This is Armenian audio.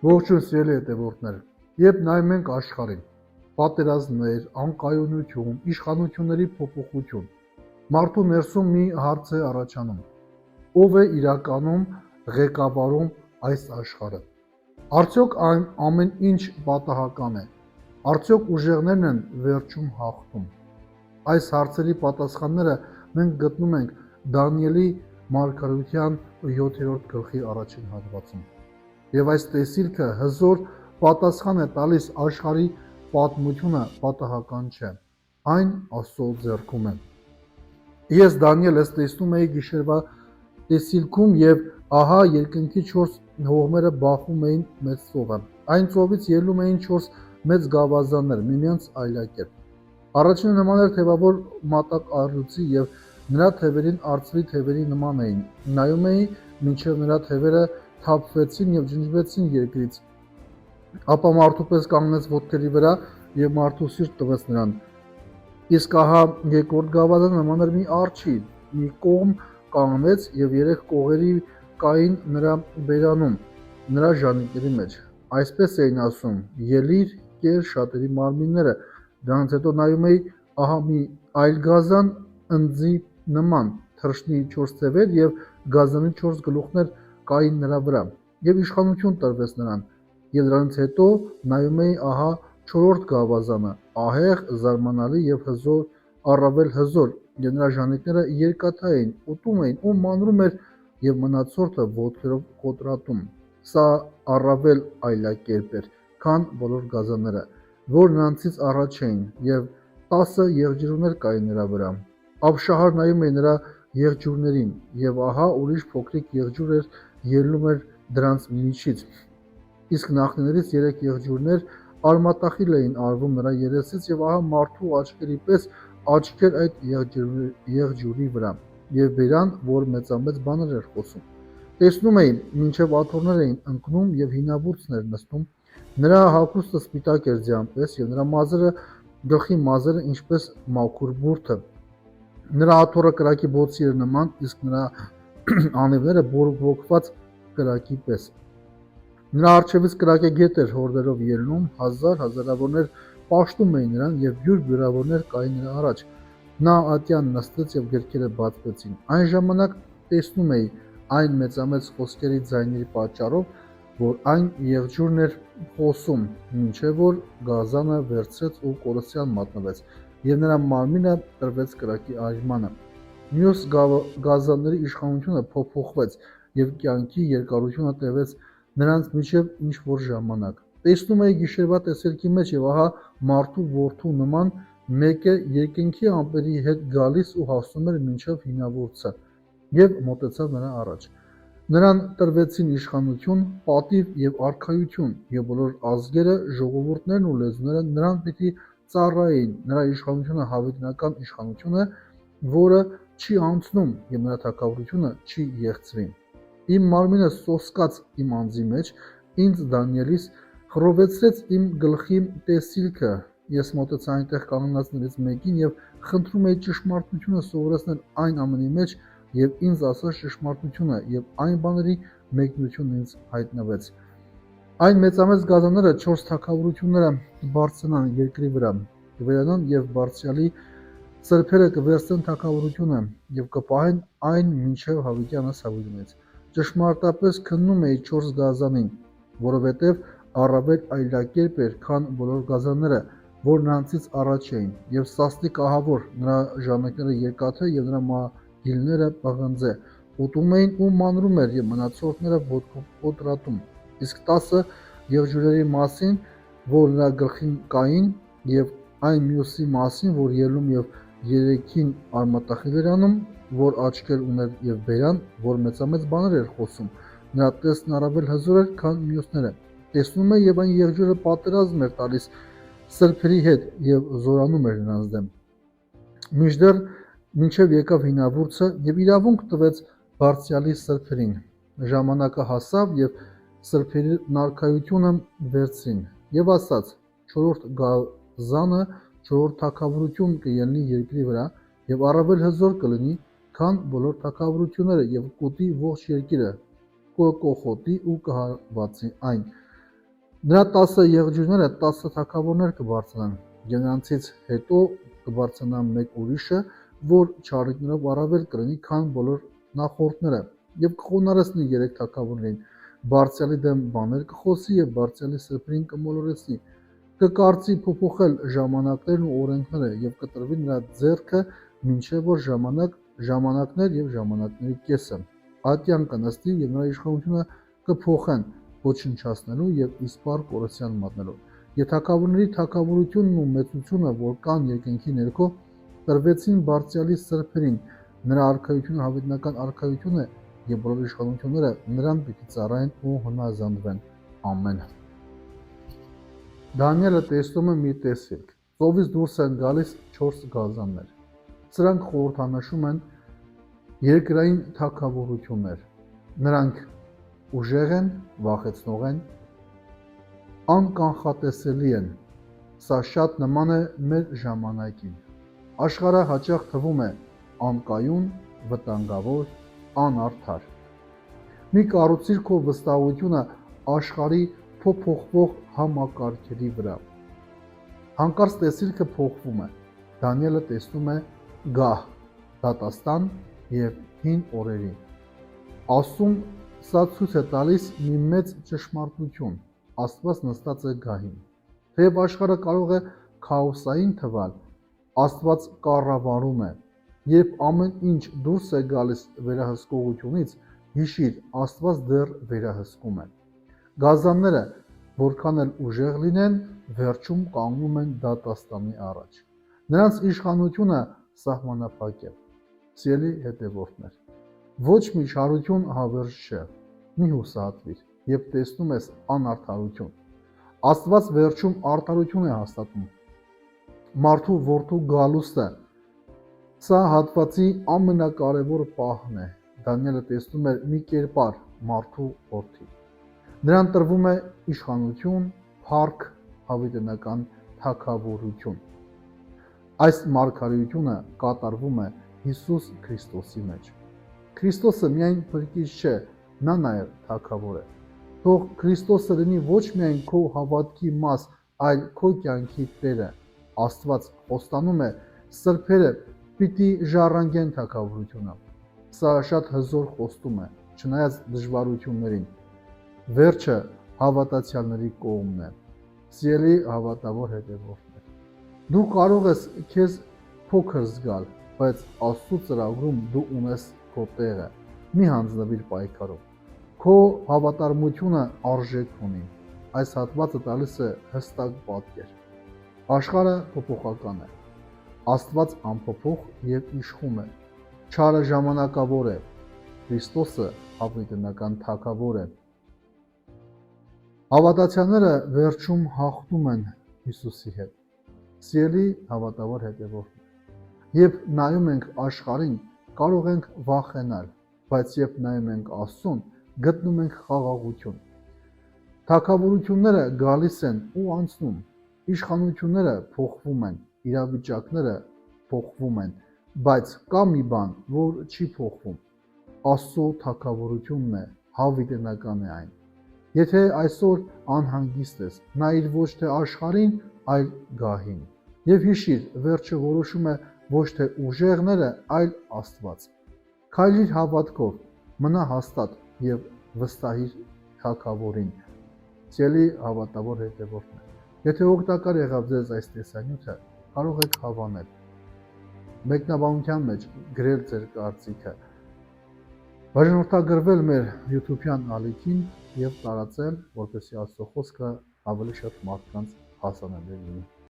Ողջույն սիրելի հետևորդներ, երբ նայում ենք աշխարհին, պատերազմներ, անկայունություն, իշխանությունների փոփոխություն, մարդու ներսում մի հարց է առաջանում. ով է իրականում ղեկավարում այս աշխարհը։ Արդյոք այն ամեն ինչ պատահական է։ Արդյոք ուժեղներն են վերջում հաղթում։ Այս հարցերի պատասխանները մենք գտնում ենք Դանիելի մարգարեության 7-րդ գլխի առաջին հատվածում։ Եվ այս տեսիլքը հզոր պատասխան է տալիս աշխարհի պատմությունը պատահական չէ, այն Աստծո ձեռքում է։ Ես Դանիելս տեսնում էի գիշերվա տեսիլքում եւ ահա երկնքի 4 հողմերը բախում էին մեծ ծովը։ Այն ծովից ելնում էին 4 մեծ գավազաններ, միմյանց այլակերպ։ Առաջինը նման էր թևավոր մատակ առյուծի եւ նրա թևերին արծվի թևերի նման էին։ Նայում էի, մինչև նրա թևերը թափվեցին եւ ջնջվեցին երկրից։ Ապա մարդու պես կանգնեց ոտքերի վրա եւ մարդու սիրտ տվեց նրան։ Իսկ ահա երկրորդ գավազանը նման էր մի արջի, մի կողմ կանգնեց եւ 3 կողերի կային նրա բերանում, նրա ժանիքների մեջ։ Այսպես էին ասում. ելիր, կեր շատերի մարմինները։ Դրանից հետո նայում էի, ահա մի այլ գազան ընձի նման, թռչնի 4 թևեր եւ գազանի 4 գլուխներ կային նրա վրա, եւ իշխանություն տրվեց նրան։ Եվ դրանից հետո նայում էի, ահա 4-րդ գավազանը, ահեղ, զարմանալի եւ հզոր, առավել հզոր, եւ նրա ժանիքները երկաթ էին, ուտում էին ու մանրում էր եւ մնացորդը ոտքերով կոտրատում։ Սա առավել այլակերպ էր, քան բոլոր գազանները, որ նրանցից առաջ էին, եւ 10 եղջյուրներ կային նրա վրա։ Ապշահար նայում էի նրա եղջյուրներին, եւ ահա ուրիշ փոքրիկ եղջյուր էր ելնում էր դրանց միջից։ Իսկ նախնիներից 3 եղջյուրներ արմատախիլ էին արվում նրա երեսից, եւ ահա մարդու աչքերի պես աչքեր այդ եղջյուրի վրա, եւ բերան, որ մեծամեծ բաներ էր խոսում։ Տեսնում էի, մինչև աթոռներ էին ընկնում եւ հինավուրցն էր նստում, նրա հագուստը սպիտակ էր ձյան պես, եւ նրա մազերը գլխի մազերը ինչպես մաքուր բուրդը։ Նրա աթոռը կրակի բոցի էր նման, իսկ նրա անիվները բորբոքված կրակի պես։ Նրա առջևից կրակեգետ էր հորդերով ելնում, հազարավորներ պաշտում էին նրան եւ բյուրավորներ կային նրա առաջ։ Նա ատյան նստեց եւ գրքերը բացվեցին։ Այն ժամանակ տեսնում էի այն մեծամեծ խոսքերի ձայների պատճառով, որ այն եղջյուրն էր խոսում, մինչև որ գազանը վերցրեց ու կորստյան մատնվեց, եւ նրա մարմինը տրվեց կրակի այրմանը։ Մյուս գազանների իշխանությունը փոփոխվեց եւ կյանքի երկարությունը տևեց նրանց միջև ինչ որ ժամանակ։ Տեսնում էի գիշերվա տեսիլքի մեջ եւ ահա մարդու որդու նման մեկը երկնքի ամպերի հետ գալիս ու հասնում էր մինչև հինավուրցը եւ մոտեցավ նրա առաջ։ Նրան տրվեցին իշխանություն, պատիվ եւ արքայություն, եւ բոլոր ազգերը, ժողովուրդներն ու լեզուները նրան պիտի ծառայեին։ Նրա իշխանությունը հավիտենական իշխանություն է, որը չի անցնում, եւ նրա թագավորությունը չի եղծվի։ Իմ մարմինը սոսկաց իմ անձի մեջ, ինձ Դանիելիս խռովեցրեց իմ գլխի տեսիլքը։ Ես մոտեցա այնտեղ կանգնածներից մեկին եւ խնդրում էի ճշմարտությունը սովորեցնել այն ամենի մեջ եւ ինձ ասաց ճշմարտությունը, եւ այն բաների մեկնությունն ինձ հայտնվեց։ Այն մեծամեծ գազանները 4 թագավորությունները կբարձրանան երկրի վրա, կվերանան եւ բարձրյալի սրբերը կվերցնեն թագավորությունը եւ կպահեն այն մինչեւ հավիտյանս հավիտյանից։ Ճշմարտապես քննում էի 4 գազանին, որովհետեւ առավել այլակերպ էր, քան բոլոր գազանները, որ նրանցից առաջ էին, եւ սաստիկ ահավոր, նրա ժանիքները երկաթե եւ նրա մագիլները պղնձե, ուտում էին ու մանրում էր եւ մնացորդները ոտքով կոտրատում։ Իսկ 10 եղջյուրերի մասին, որ նրա գլխին կային, եւ այն մյուսի մասին, որ ելնում եւ 3-ին արմատախիլ էր անում, որ աչքեր ուներ եւ բերան, որ մեծամեծ բաներ էր խոսում։ Նրա տեսքն առավել հզոր էր, քան մյուսները։ Տեսնում է եւ այն եղջյուրը պատերազմ էր տալիս սրբերի հետ եւ զորանում էր նրանց դեմ։ Մինչև եկավ հինավուրցը եւ իրավունք տվեց բարձրյալի սրբերին։ Ժամանակը հասավ եւ սրբերի նարքայությունը վերցրին եւ ասաց. 4-րդ գազանը 4-րդ թագավորություն կելնի երկրի վրա եւ առավել հզոր կլինի, քան բոլոր թագավորությունները եւ կուտի ողջ երկիրը, կկոխոտի ու կհարվածի այն։ Նրա 10 եղջյուրները 10 թագավորներ կբարձրանան, եւ նրանցից հետո կբարձրանա մեկ ուրիշը, որ չարիքներով առավել կլինի, քան բոլոր նախորդները, եւ կխոնարհեցնի 3 թագավորներին, բարձրալի դեմ բաներ կխոսի եւ բարձրալի սրբերին կմոլորեցնի, կկարծի փոփոխել ժամանակներն ու օրենքները եւ կտրվի նրա ձեռքը մինչեւ որ ժամանակներ եւ ժամանակների կեսը, ատյան կնստի եւ նրա իշխանությունը կփոխեն ոչնչացնելու եւ իսպառ կորության մատնելու։ Եվ թագավորների թագավորությունն ու մեծությունը, որ կան երկնքի ներքո, տրվեցին բարձրալի սրբերին, նրա արքայությունը հավիտենական արքայություն է եւ բոլոր իշխանությունները նրան պիտի ծառայեն ու հնազանդվեն։ Ամեն։ Դանիելը տեսնում է մի տեսիլք։ Ծովից դուրս են գալիս 4 գազաններ։ Սրանք խորհրդանշում են երկրային թագավորություններ։ Նրանք ուժեղ են, վախեցնող են, անկանխատեսելի են։ Սա շատ նման է մեր ժամանակին։ Աշխարհը հաճախ թվում է անկայուն, վտանգավոր, անարդար։ Մի կառուցիր քո վստահությունը աշխարհի փոփոխվող համակարգերի վրա։ Հանկարծ տեսիլքը փոխվում է։ Դանիելը տեսնում է գահ, դատաստան եւ հին օրերի։ Աստծուն սա ցույց է տալիս մի մեծ ճշմարտություն։ Աստված նստած է գահին։ Թեև աշխարհը կարող է քաոսային թվալ, Աստված կառավարում է։ Երբ ամեն ինչ դուրս է գալիս վերահսկողությունից, հիշիր, Աստված դեռ վերահսկում է։ Գազանները, որքան էլ ուժեղ լինեն, վերջում կանգնում են դատաստանի առաջ։ Նրանց իշխանությունը սահմանափակ է։ Սիրելի հետևորդներ, ոչ մի չարություն հավերժ չէ։ Մի հուսահատվիր, երբ տեսնում ես անարդարություն։ Աստված վերջում արդարություն է հաստատում։ Մարդու որդու գալուստը սա հատվածի ամենակարևոր պահն է։ Դանիելը տեսնում էր մի կերպար մարդու որդի։ Նրան տրվում է իշխանություն, փառք, հավիտենական թագավորություն։ Այս մարգարեությունը կատարվում է Հիսուս Քրիստոսի մեջ։ Քրիստոսը միայն փրկիչ չէ, նա նաև թագավոր է։ Թող Քրիստոսը լինի ոչ միայն քո հավատքի մաս, այլ քո կյանքի Տերը։ Աստված խոստանում է, սրբերը պիտի ժառանգեն թագավորությունը։ Սա շատ հզոր խոստում է, չնայած դժվարություններին։ Վերջը հավատացյալների կողմն է։ Սիրելի հավատավոր հետևորդներ, դու կարող ես քեզ փոքր զգալ, բայց Աստծո ծրագրում դու ունես քո տեղը։ Մի հանձնվիր պայքարում։ Քո հավատարմությունը արժեք ունի։ Այս հատվածը տալիս է հստակ պատկեր։ Աշխարհը փոփոխական է։ Աստված անփոփոխ եւ իշխում է։ Չարը ժամանակավոր է։ Քրիստոսը հավիտենական թագավոր է։ Հավատացյալները վերջում հաղթում են Հիսուսի հետ։ Սիրելի հավատավոր հետևորդներ, երբ նայում ենք աշխարհին, կարող ենք վախենալ, բայց երբ նայում ենք Աստծուն, գտնում ենք խաղաղություն։ Թագավորությունները գալիս են ու անցնում, իշխանությունները փոխվում են, իրավիճակները փոխվում են, բայց կա մի բան, որ չի փոխվում։ Աստծո թագավորությունն է, հավիտենական է այն։ Եթե այսօր անհանգիստ ես, նայիր ոչ թե աշխարհին, այլ գահին։ Եվ հիշիր, վերջը որոշում է ոչ թե ուժեղները, այլ Աստված։ Քայլիր հավատքով, մնա հաստատ եւ վստահիր թագավորին։ Սիրելի հավատավոր հետևորդներ, եթե օգտակար եղավ ձեզ այս տեսանյութը, կարող եք հավանել։ Մեկնաբանության մեջ գրել ձեր կարծիքը, բաժանորդագրվել մեր YouTube-յան ալիքին եւ տարածել, որպեսզի Աստծո խոսքը ավելի շատ մարդկանց հասանելի լինի։